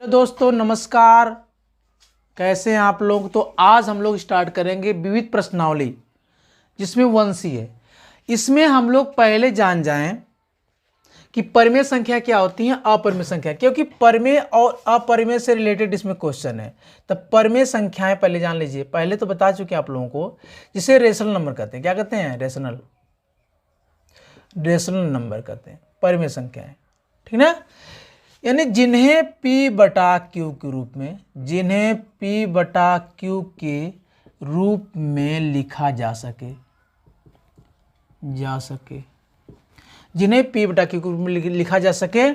दोस्तों नमस्कार, कैसे हैं आप लोग। तो आज हम लोग स्टार्ट करेंगे विविध प्रश्नावली, जिसमें 1C है। इसमें हम लोग पहले जान जाएं कि परिमेय संख्या क्या होती है, अपरिमेय संख्या, क्योंकि परिमेय और अपरिमेय से रिलेटेड इसमें क्वेश्चन है। तब परिमेय संख्याएं पहले जान लीजिए। पहले तो बता चुके आप लोगों को, जिसे रेशनल नंबर कहते हैं। क्या कहते हैं? रेशनल नंबर कहते हैं परिमेय संख्याएं, ठीक ना। यानी जिन्हें P बटा Q के रूप में, लिखा जा सके, जिन्हें P बटा Q के रूप में लिखा जा सके,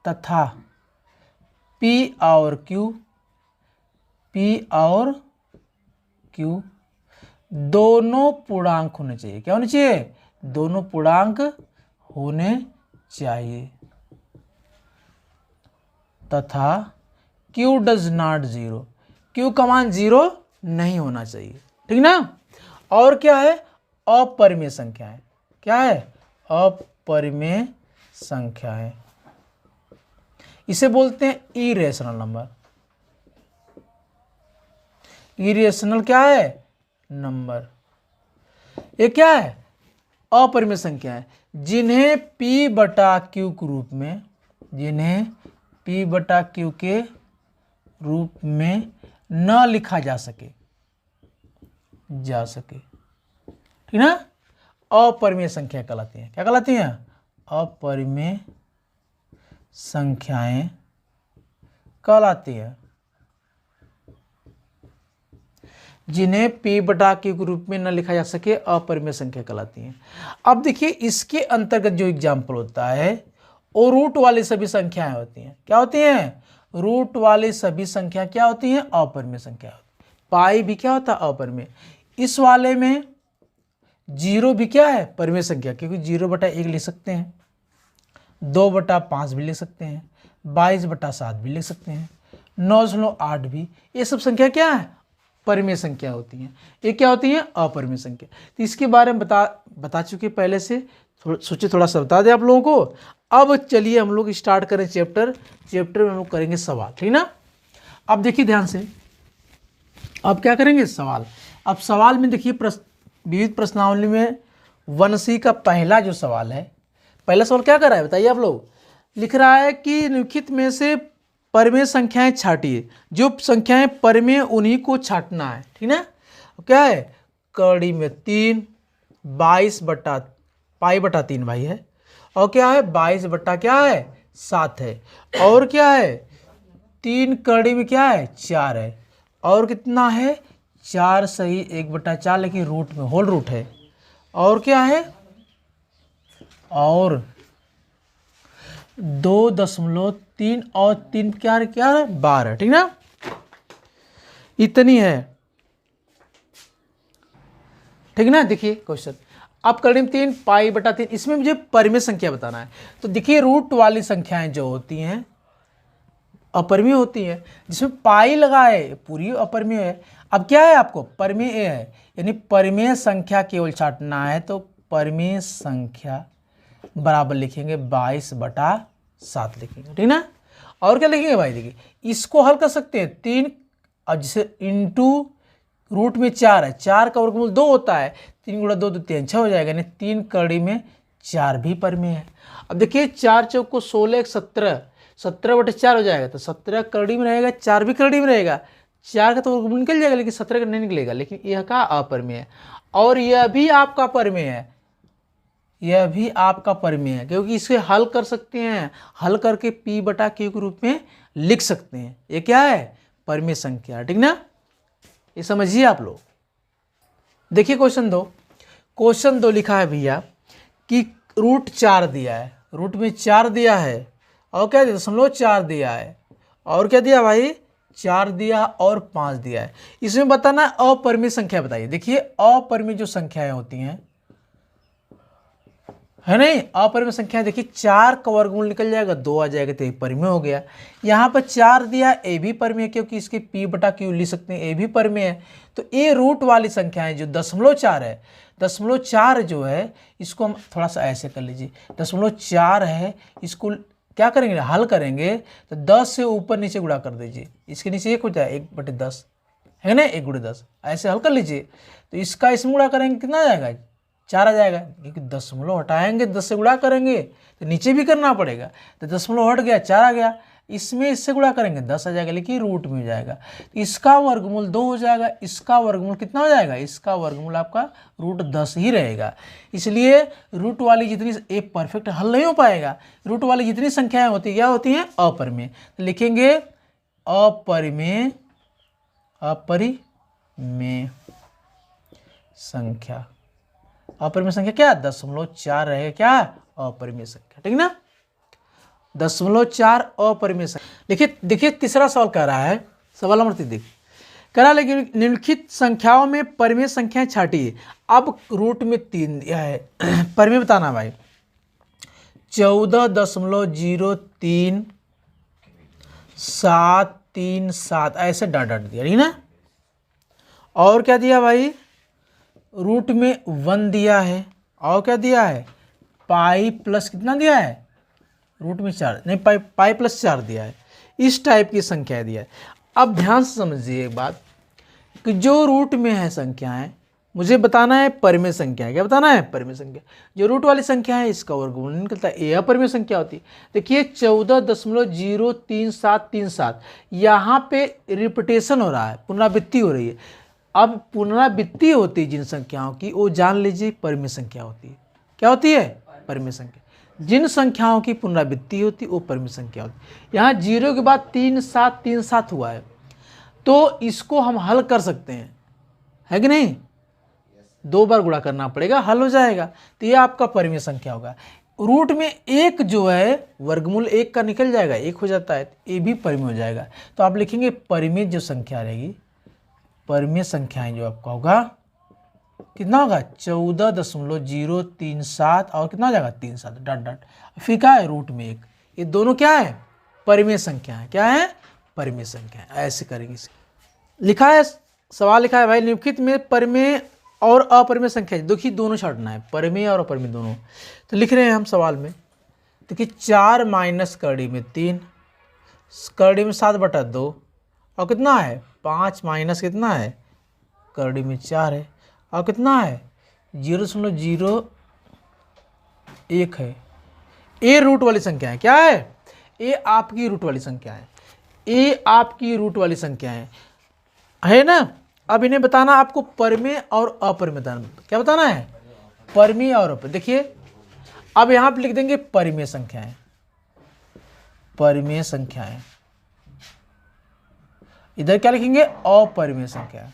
तथा P और Q दोनों पूर्णांक होने चाहिए। क्या होने चाहिए? दोनों पूर्णांक होने चाहिए। तथा Q does not zero, Q का मान जीरो नहीं होना चाहिए, ठीक ना। और क्या है? अपरिमेय संख्याएं। क्या है? अपरिमेय संख्याएं, इसे बोलते हैं इरेशनल नंबर। इरेशनल क्या है? नंबर। ये क्या है? अपरिमेय संख्याएं, जिन्हें P बटा Q के रूप में, के रूप में न लिखा जा सके, ठीक ना। अपरिमेय संख्या कहलाती हैं। क्या कहलाती हैं? अपरिमेय संख्याएं कहलाती हैं, जिन्हें P बटा Q के रूप में न लिखा जा सके, अपरिमेय संख्या कहलाती हैं। अब देखिए, इसके अंतर्गत जो एग्जाम्पल होता है वो रूट वाली सभी संख्याएं होती हैं। क्या होती हैं? रूट वाली सभी संख्या क्या होती हैं? अपरिमेय संख्या होती है। पाई भी क्या होता है? अपरिमेय। इस वाले में जीरो भी क्या है? परिमेय संख्या, क्योंकि 0/1 लिख सकते हैं, 2/5 भी लिख सकते हैं, 22/7 भी लिख सकते हैं, 9/8 भी। ये सब संख्या क्या है? परिमेय संख्या होती हैं। ये क्या होती हैं? अपरिमेय संख्या। तो इसके बारे में बता चुके पहले से, सोचिए थोड़ा सा बता दें आप लोगों को। अब चलिए हम लोग स्टार्ट करें चैप्टर में हम लोग करेंगे सवाल, ठीक ना। अब देखिए ध्यान से, अब क्या करेंगे? सवाल। अब सवाल में देखिए, विविध प्रश्नावली में 1C का पहला जो सवाल है, पहला सवाल क्या कर रहा है बताइए आप लोग। लिख रहा है कि निम्नलिखित में से परिमेय संख्याएं छाटिए। जो संख्याएं परिमेय उन्हीं को छाटना है, ठीक ना। क्या है? कड़ी में 3, 22/π/3 भाई है, और क्या है? 22/7 है, और क्या है? 3 कड़ी में क्या है? 4 है, और कितना है? 4 सही 1/4, लेकिन रूट में होल रूट है, और क्या है? और 2.3 और 3 क्या है? 12, ठीक ना। इतनी है, ठीक ना। देखिए क्वेश्चन, अब कड़ी में 3, π/3, इसमें मुझे परिमेय संख्या बताना है। तो देखिए, रूट वाली संख्याएं जो होती हैं अपरिमेय होती हैं, जिसमें पाई लगा है पूरी अपरिमेय है। अब क्या है? आपको परिमेय है, यानी परिमेय संख्या केवल छाटना है। तो परिमेय संख्या बराबर लिखेंगे 22/7 लिखेंगे, ठीक ना। और क्या लिखेंगे भाई? देखिए, इसको हल कर सकते हैं 3, और जिसे इंटू रूट में 4 है, 4 का वर्गमूल 2 होता है, 3 × 2 = 6 हो जाएगा, यानी 3 कड़ी में 4 भी परिमेय है। अब देखिए, 4 चौक को 16, 17, 17/4 हो जाएगा, तो 17 कड़ी में रहेगा, 4 भी कड़ी में रहेगा। 4 का तो वर्गमूल निकल जाएगा, लेकिन 17 का नहीं निकलेगा, लेकिन यह का अपरिमेय है। और यह भी आपका परिमेय है, क्योंकि इसे हल कर सकते हैं, हल करके P बटा Q के रूप में लिख सकते हैं। ये क्या है? परिमेय संख्या, ठीक ना। ये समझिए आप लोग। देखिए क्वेश्चन 2 लिखा है भैया कि रूट 4 दिया है, रूट में 4 दिया है, और क्या दिया? 0.4 दिया है, और क्या दिया भाई? 4 दिया और 5 दिया है। इसमें बताना अपरिमेय संख्या बताइए। देखिए, अपरिमेय जो संख्याएं होती हैं, है नहीं, अपरिमेय संख्या। देखिए, 4 का वर्गमूल निकल जाएगा, 2 आ जाएगा, तो ये परिमेय हो गया। यहाँ पर 4 दिया, ए भी परिमेय, क्योंकि इसके P बटा Q लिख सकते हैं, ए भी परिमेय है। तो ये रूट वाली संख्याएं जो 0.4 है, 0.4 जो है, इसको हम थोड़ा सा ऐसे कर लीजिए, 0.4 है, इसको क्या करेंगे, हल करेंगे तो 10 से ऊपर नीचे गुणा कर दीजिए, इसके नीचे 1 हो जाए 1/10 है ना, 1×10 ऐसे हल कर लीजिए। तो इसका इसमें गुणा करेंगे कितना आ जाएगा, 4 आ जाएगा, क्योंकि दशमलव हटाएंगे 10 से गुणा करेंगे तो नीचे भी करना पड़ेगा, तो दशमलव हट गया 4 आ गया, इसमें इससे गुणा करेंगे 10 आ जाएगा, लेकिन रूट में हो जाएगा, तो इसका वर्गमूल 2 हो जाएगा, इसका वर्गमूल कितना हो जाएगा, इसका वर्गमूल आपका √10 ही रहेगा। इसलिए रूट वाली जितनी, ये परफेक्ट हल नहीं हो पाएगा, रूट वाली जितनी संख्याएं होती क्या होती हैं, अपरिमेय। तो लिखेंगे अपरिमेय, अपरिमेय संख्या, अपरिमेय संख्या क्या 0.4 रहेगा, क्या अपरिमेय संख्या, ठीक ना, 0.4 अपरिमेय संख्या। देखिए तीसरा सवाल कह रहा है, सवाल नंबर 3 देखिए, कह रहा है लेकिन निम्नलिखित संख्याओं में परिमेय संख्याएं छाटिए। अब रूट में 3 दिया है, परिमेय बताना भाई, 14.033737 ऐसे डाट दिया, ठीक ना, और क्या दिया भाई, रूट में 1 दिया है, और क्या दिया है, पाई प्लस कितना दिया है, रूट में 4 नहीं, पाई प्लस 4 दिया है, इस टाइप की संख्या दिया है। अब ध्यान से समझिए एक बात कि जो रूट में है संख्याएं, मुझे बताना है परिमेय संख्या है, क्या बताना है, परिमेय संख्या। जो रूट वाली संख्या है इसका वर्गमूल निकलता है, ये अपरिमेय संख्या होती है। देखिए 14.03737 यहाँ पे रिपीटेशन हो रहा है, पुनरावृत्ति हो रही है। अब पुनरावृत्ति होती है जिन संख्याओं की, वो जान लीजिए परिमेय संख्या होती है, क्या होती है, परिमेय संख्या। जिन संख्याओं की पुनरावृत्ति होती है वो परिमेय संख्या होती है। यहाँ 0 के बाद 3737 हुआ है, तो इसको हम हल कर सकते हैं, है कि नहीं, 2 बार गुणा करना पड़ेगा, हल हो जाएगा, तो ये आपका परिमेय संख्या होगा। रूट में 1 जो है वर्गमूल 1 का निकल जाएगा, 1 हो जाता है, तो ये भी परिमेय हो जाएगा। तो आप लिखेंगे परिमेय जो संख्या रहेगी, परिमेय संख्याएं जो आपका होगा कितना होगा, 14.037 और कितना हो जाएगा 37 डॉट डॉट, फिर क्या है रूट में 1, ये दोनों क्या है, परिमेय संख्या है, क्या है, परिमेय संख्या है। ऐसे करेंगे, लिखा है सवाल लिखा है भाई, निम्नलिखित में परिमेय और अपरिमेय संख्या, देखिए दोनों छाटना है, परिमेय और अपरिमेय दोनों। तो लिख रहे हैं हम सवाल में, देखिए 4 माइनस करड़ी में 3, करड़ी में 7/2 और कितना है 5 माइनस कितना है करड़ी में 4 है, और कितना है 0.01 है। ये रूट वाली संख्या है, क्या है, ये आपकी रूट वाली संख्या है, ये आपकी रूट वाली संख्या है ना। अब इन्हें बताना आपको परिमेय और अपरिमेय बताना, क्या बताना है, परिमेय और अपरिमेय। देखिए अब यहां पर लिख देंगे परिमेय संख्याएं, परिमेय संख्याएं, इधर क्या लिखेंगे, अपरिमेय संख्या।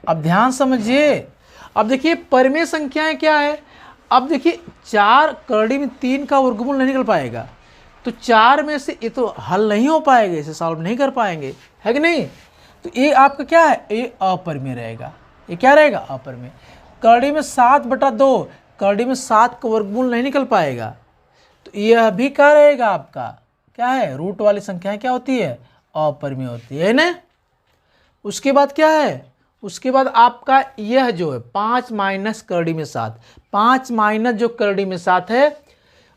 अब ध्यान समझिए, अब देखिए परिमेय संख्याएं क्या है, अब देखिए 4 करड़ी में 3 का वर्गमूल नहीं निकल पाएगा, तो 4 में से ये तो हल नहीं हो पाएगा, इसे सॉल्व नहीं कर पाएंगे, है कि नहीं। तो ये आपका क्या है, ये अपरिमेय रहेगा, ये क्या रहेगा, अपरिमेय। करड़ी में 7/2, करड़ी में 7 का वर्गमूल नहीं निकल पाएगा, तो यह भी क्या रहेगा आपका, क्या है, रूट वाली संख्याएं क्या होती है, अपरिमेय होती है ना। उसके बाद क्या है, उसके बाद आपका यह जो है 5 माइनस करड़ी में 7, 5 माइनस जो करड़ी में 7 है,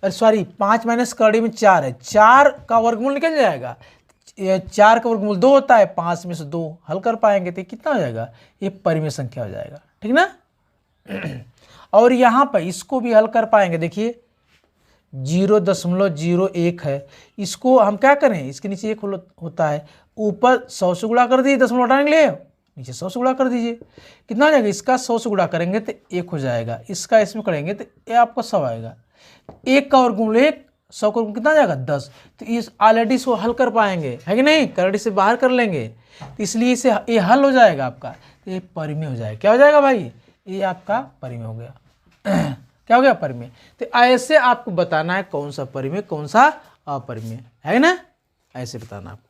अरे सॉरी 5 माइनस करड़ी में 4 है, 4 का वर्गमूल निकल जाएगा, 4 का वर्गमूल 2 होता है, 5 में से 2 हल कर पाएंगे तो कितना हो जाएगा, ये परिमेय संख्या हो जाएगा, ठीक ना। और यहाँ पर इसको भी हल कर पाएंगे, देखिए 0.01 है, इसको हम क्या करें, इसके नीचे 1 होता है, ऊपर 100 से गुणा कर दीजिए, दशमलव हटाने के लिए नीचे 100 से गुणा कर दीजिए, कितना हो जाएगा, इसका 100 से गुणा करेंगे तो 1 हो जाएगा, इसका इसमें करेंगे तो ये आपका 100 आएगा, 1 का वर्गमूल 1, 100 का वर्गमूल कितना आ जाएगा 10। तो इस ऑलरेडी इसको हल कर पाएंगे, है कि नहीं, करड़ी से बाहर कर लेंगे, तो इसलिए इसे ये हल हो जाएगा आपका, तो ये परिमेय हो जाएगा, क्या हो जाएगा भाई, ये आपका परिमेय हो गया। क्या हो गया, परिमेय। तो ऐसे आपको बताना है कौन सा परिमेय कौन सा अपरिमेय, है ना, ऐसे बताना आपको।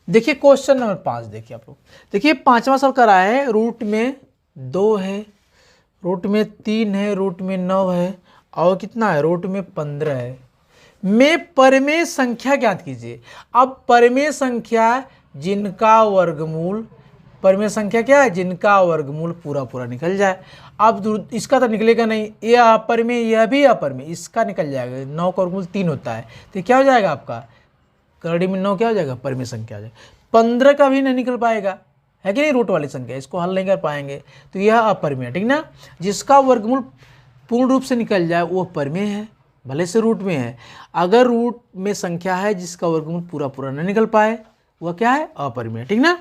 देखिए क्वेश्चन नंबर 5 देखिए आप लोग, देखिए 5वां सवाल करा है, रूट में 2 है, रूट में 3 है, रूट में 9 है, और कितना है, रूट में 15 है, में परिमेय संख्या ज्ञात कीजिए। अब परिमेय संख्या जिनका वर्गमूल परिमेय संख्या क्या है, जिनका वर्गमूल पूरा पूरा निकल जाए। अब इसका तो निकलेगा नहीं, ये अपरिमेय, यह भी अपरिमेय, इसका निकल जाएगा। 9 का वर्गमूल 3 होता है, तो क्या हो जाएगा आपका करड़ी में 9 क्या हो जाएगा, परिमेय संख्या हो जाएगा। 15 का भी नहीं निकल पाएगा, है कि नहीं, रूट वाली संख्या, इसको हल नहीं कर पाएंगे, तो यह अपरिमेय, ठीक ना। जिसका वर्गमूल पूर्ण रूप से निकल जाए वो परिमेय है, भले से रूट में है। अगर रूट में संख्या है जिसका वर्गमूल पूरा पूरा न निकल पाए, वह क्या है, अपरिमेय, ठीक ना।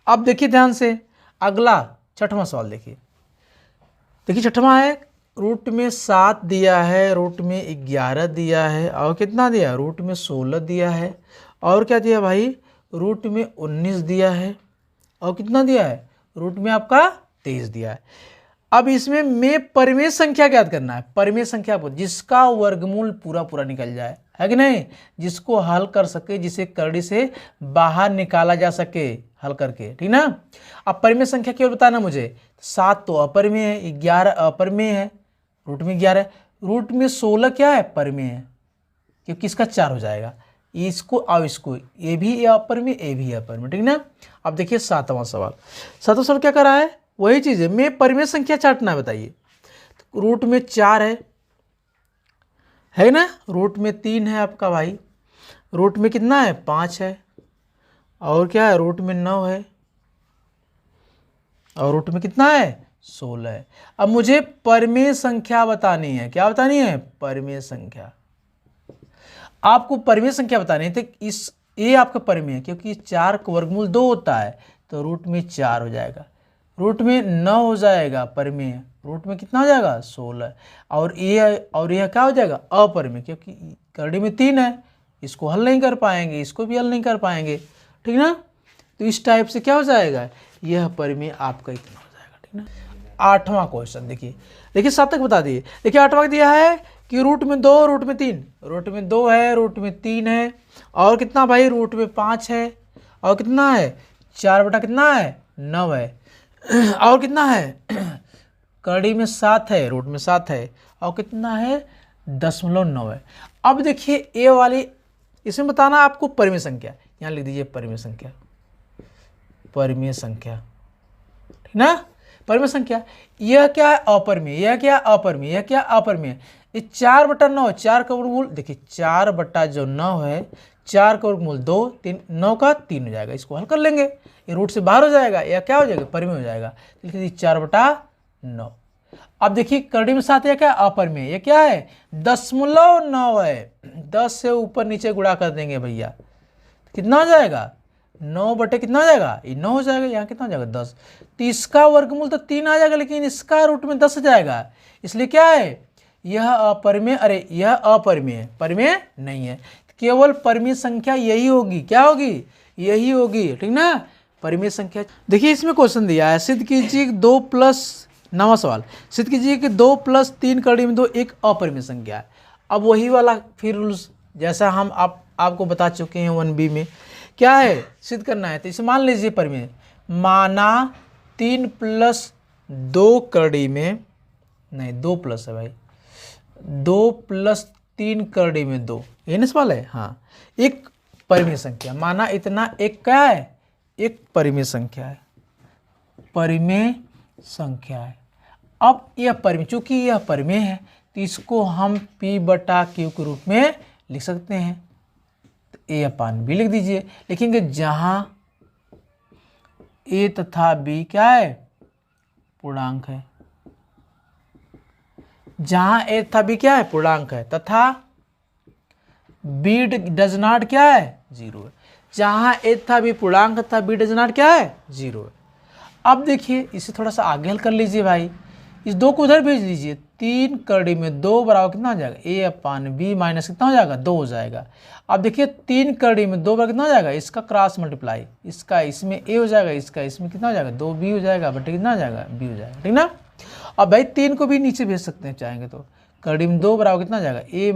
अब देखिए ध्यान से, अगला 6वां सवाल देखिए। छठवां है, रूट में 7 दिया है, रूट में 11 दिया है, और कितना दिया, रूट में 16 दिया है, और क्या दिया भाई, रूट में 19 दिया है, और कितना दिया है, रूट में आपका 23 दिया है। अब इसमें परिमेय संख्या ज्ञात करना है। परिमेय संख्या जिसका वर्गमूल पूरा पूरा निकल जाए, है कि नहीं, जिसको हल कर सके, जिसे करड़ी से बाहर निकाला जा सके हल करके, ठीक ना। अब परिमेय संख्या केवल बताना मुझे, 7 तो अपरिमेय है, 11 अपरिमेय है, रूट में 11 है, रूट में 16 क्या है, परिमेय है, क्योंकि इसका 4 हो जाएगा, इसको और इसको, ये भी अपरिमेय, ये भी अपरिमेय, ठीक ना। अब देखिए 7वां सवाल। 7वां सवाल क्या कर रहा है, वही चीज़ है, मैं परिमेय संख्या चाटना है, बताइए। तो रूट में 4 है ना, रूट में 3 है आपका भाई, रूट में कितना है, 5 है, और क्या है, रूट में 9 है, और रूट में कितना है, 16 है। अब मुझे परिमेय संख्या बतानी है, क्या बतानी है, परिमेय संख्या। आपको परिमेय संख्या बतानी है, तो ये आपका परिमेय है, क्योंकि 4 का वर्गमूल 2 होता है, तो रूट में 4 हो जाएगा, रूट में 9 हो जाएगा परिमेय, रूट में कितना हो जाएगा, 16, और यह क्या हो जाएगा, अपरिमेय, क्योंकि करड़ी में 3 है, इसको हल नहीं कर पाएंगे, इसको भी हल नहीं कर पाएंगे, ठीक ना। तो इस टाइप से क्या हो जाएगा, यह परिमेय आपका इतना हो जाएगा, ठीक ना। 8वां क्वेश्चन देखिए 7 तक बता दिए। देखिए 8वां दिया है कि रूट में 2, रूट में 3, रूट में 2 है, रूट में 3 है, और कितना भाई, रूट में 5 है, और कितना है, 4 बटा कितना है, 9 है, और कितना है, करड़ी में 7 है, रूट में 7 है, और कितना है, 0.9 है। अब देखिए ए वाली, इसमें बताना आपको परिमेय संख्या, यहाँ लिख दीजिए परिमेय संख्या, परिमेय संख्या, ठीक ना। परिमेय संख्या, यह क्या है, अपरिमेय, यह क्या अपरिमेय, यह क्या अपरिमेय। ये 4/9, 4 का वर्गमूल देखिए, 4 बटा जो 9 है, 4 का वर्गमूल 2, 3, 9 का 3 हो जाएगा, इसको हल कर लेंगे, ये रूट से बाहर हो जाएगा, या क्या हो जाएगा, परिमेय हो जाएगा, लिख दीजिए 4/9। अब देखिए करड़ी में 7 है, क्या अपरिमेय, ये क्या है, 0.9 है, 10 से ऊपर नीचे गुणा कर देंगे भैया, कितना हो जाएगा, 9 बटे कितना हो जाएगा, ये 9 हो जाएगा, यहाँ कितना हो जाएगा, 10, तो इसका वर्गमूल तो 3 आ जाएगा, लेकिन इसका रूट में 10 हो जाएगा, इसलिए क्या है, यह अपरिमेय, अरे यह अपरिमेय है, परिमेय नहीं है, केवल परिमेय संख्या यही होगी, क्या होगी, यही होगी, ठीक ना, परिमेय संख्या। देखिए इसमें क्वेश्चन दिया है, सिद्ध कीजिए 2 प्लस 9वां सवाल, सिद्ध कीजिए कि 2 + 3 करड़ी में 2 एक अपरिमेय संख्या है। अब वही वाला फिर रूल्स जैसा हम आपको बता चुके हैं 1B में, क्या है, सिद्ध करना है, तो इसे मान लीजिए परिमेय, माना 3 + 2 करड़ी में, नहीं 2 प्लस है भाई, 2 + 3 करड़ी में 2, ये ना सवाल है, हाँ, एक परिमेय संख्या, माना इतना एक क्या है, एक परिमेय संख्या है, परिमेय संख्या है। अब यह परिमेय, चूंकि यह परिमेय है, तो इसको हम P/Q के रूप में लिख सकते हैं, तो A/B लिख दीजिए, लिखेंगे जहां A तथा B क्या है, पूर्णांक है, जहां A तथा B क्या है, पूर्णांक है, तथा B डज नॉट क्या है, 0 है, जहां A तथा B पूर्णांक तथा B डज नॉट क्या है, 0 है। अब देखिए इसे थोड़ा सा आगे हल कर लीजिए भाई, इस 2 को उधर भेज दीजिए, 3 करड़ी में 2 बराबर कितना हो जाएगा, A/B माइनस कितना हो जाएगा, 2 हो जाएगा। अब देखिए 3 करड़ी में 2 बराबर कितना हो जाएगा, इसका क्रॉस मल्टीप्लाई, इसका इसमें A हो जाएगा, इसका इसमें कितना हो जाएगा, 2B हो जाएगा, बटे कितना हो जाएगा, B हो जाएगा, ठीक ना। अब भाई 3 को भी नीचे भेज सकते हैं चाहेंगे तो, करड़ी में 2 बराबर कितना हो जाएगा, A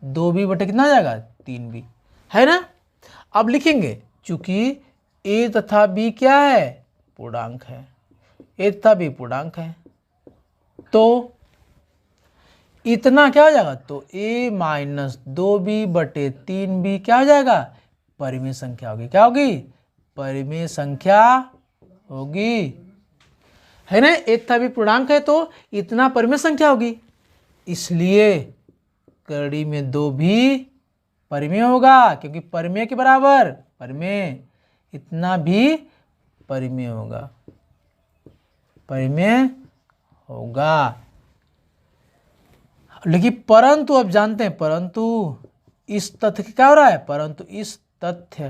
- 2B बटे कितना हो जाएगा, 3B, है ना। अब लिखेंगे चूंकि A तथा B क्या है, पूर्णांक है, A तथा B पूर्णांक है, तो इतना क्या हो जाएगा, तो A - 2B बटे 3B क्या हो जाएगा, परिमेय संख्या होगी, क्या होगी, परिमेय संख्या होगी, है ना। एक था भी पूर्णांक है तो इतना परिमेय संख्या होगी, इसलिए करड़ी में 2 भी परिमेय होगा, क्योंकि परिमेय के बराबर परिमेय, इतना भी परिमेय होगा, परिमेय होगा। लेकिन परंतु अब जानते हैं, परंतु इस तथ्य क्या हो रहा है, परंतु इस तथ्य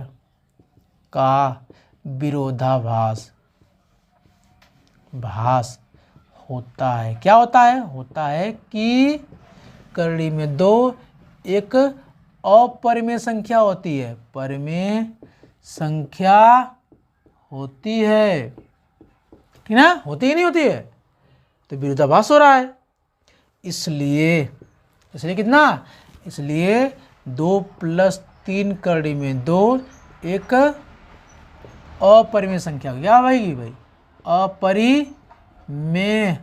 का विरोधाभास होता है। क्या होता है? होता है कि करड़ी में 2 एक अपरिमेय संख्या होती है, परिमेय संख्या होती है, ठीक ना, होती ही नहीं होती है, तो विरोधाभास हो रहा है। इसलिए कितना, इसलिए 2 + 3 करड़ी में 2 एक अपरिमेय संख्या होगी। क्या भाई अपरिमेय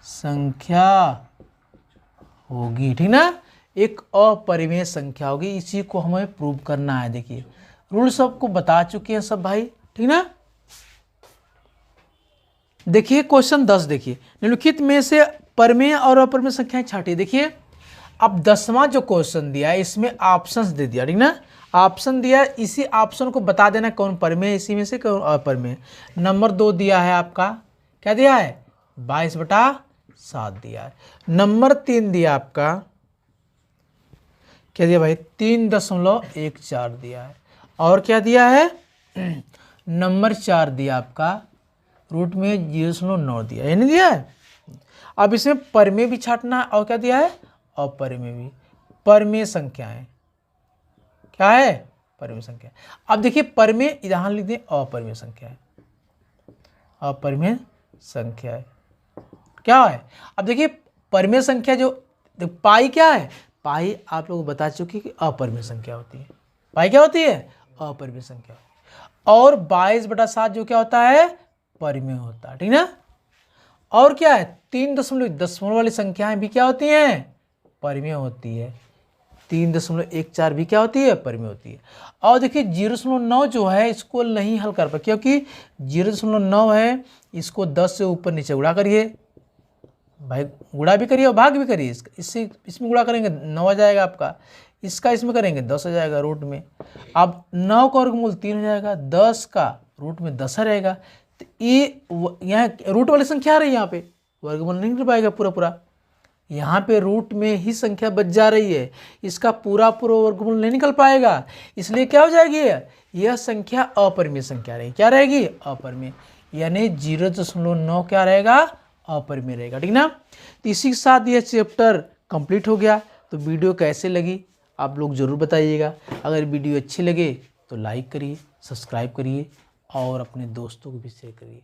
संख्या होगी, ठीक ना, एक अपरिमेय संख्या होगी। इसी को हमें प्रूव करना है। देखिए रूल सबको बता चुके हैं सब भाई, ठीक ना। देखिए क्वेश्चन 10, देखिए निम्नलिखित में से परिमेय और अपरिमेय संख्याएं छांटिए। देखिए अब 10वां जो क्वेश्चन दिया है इसमें ऑप्शंस दे दिया, ठीक ना, ऑप्शन दिया, इसी ऑप्शन को बता देना कौन परिमेय, इसी में से कौन अपरिमेय। नंबर 2 दिया है आपका, क्या दिया है, 22/7 दिया है। नंबर 3 दिया आपका, क्या दिया भाई, 3.14 दिया है। और क्या दिया है, नंबर 4 दिया आपका, रूट में 0.9 दिया, ये नहीं दिया है। अब इसमें परिमेय भी छांटना है, और क्या दिया है, अपरिमेय भी। परिमेय संख्याएं क्या है, परिमेय संख्या। अब देखिए परिमेय यहां लिख दें, अपरिमेय संख्या है, अपरिमेय संख्या है, क्या है। अब देखिए परिमेय संख्या जो पाई क्या है, पाई आप लोग बता चुके कि अपरिमेय संख्या होती है, पाई क्या होती है, अपरिमेय संख्या। और 22/7 जो क्या होता है, परिमेय होता है, ठीक ना। और क्या है, 3 दशमलव वाली संख्याएं भी क्या होती हैं, परिमेय होती है। 3.14 भी क्या होती है, परिमेय होती है। और देखिए 0.9 जो है इसको नहीं हल कर पाए, क्योंकि 0.9 है, इसको 10 से ऊपर नीचे गुणा करिए भाई, गुणा भी करिए और भाग भी करिए। इससे इसमें गुणा करेंगे 9 आ जाएगा आपका, इसका इसमें करेंगे 10 आ जाएगा रूट में। अब 9 का वर्गमूल 3 हो जाएगा, 10 का रूट में 10 रहेगा, तो ये यहाँ रूट वाली संख्या आ रही है, यहाँ पे वर्गमूल नहीं कर पाएगा पूरा, यहाँ पे रूट में ही संख्या बच जा रही है, इसका पूरा वर्गमूल नहीं निकल पाएगा। इसलिए क्या हो जाएगी, यह संख्या अपरिमेय संख्या रहेगी। क्या रहेगी, अपरिमेय, यानी 0.9 क्या रहेगा, अपरिमेय रहेगा, ठीक ना। तो इसी के साथ यह चैप्टर कंप्लीट हो गया। तो वीडियो कैसे लगी आप लोग ज़रूर बताइएगा। अगर वीडियो अच्छी लगे तो लाइक करिए, सब्सक्राइब करिए और अपने दोस्तों को भी शेयर करिए।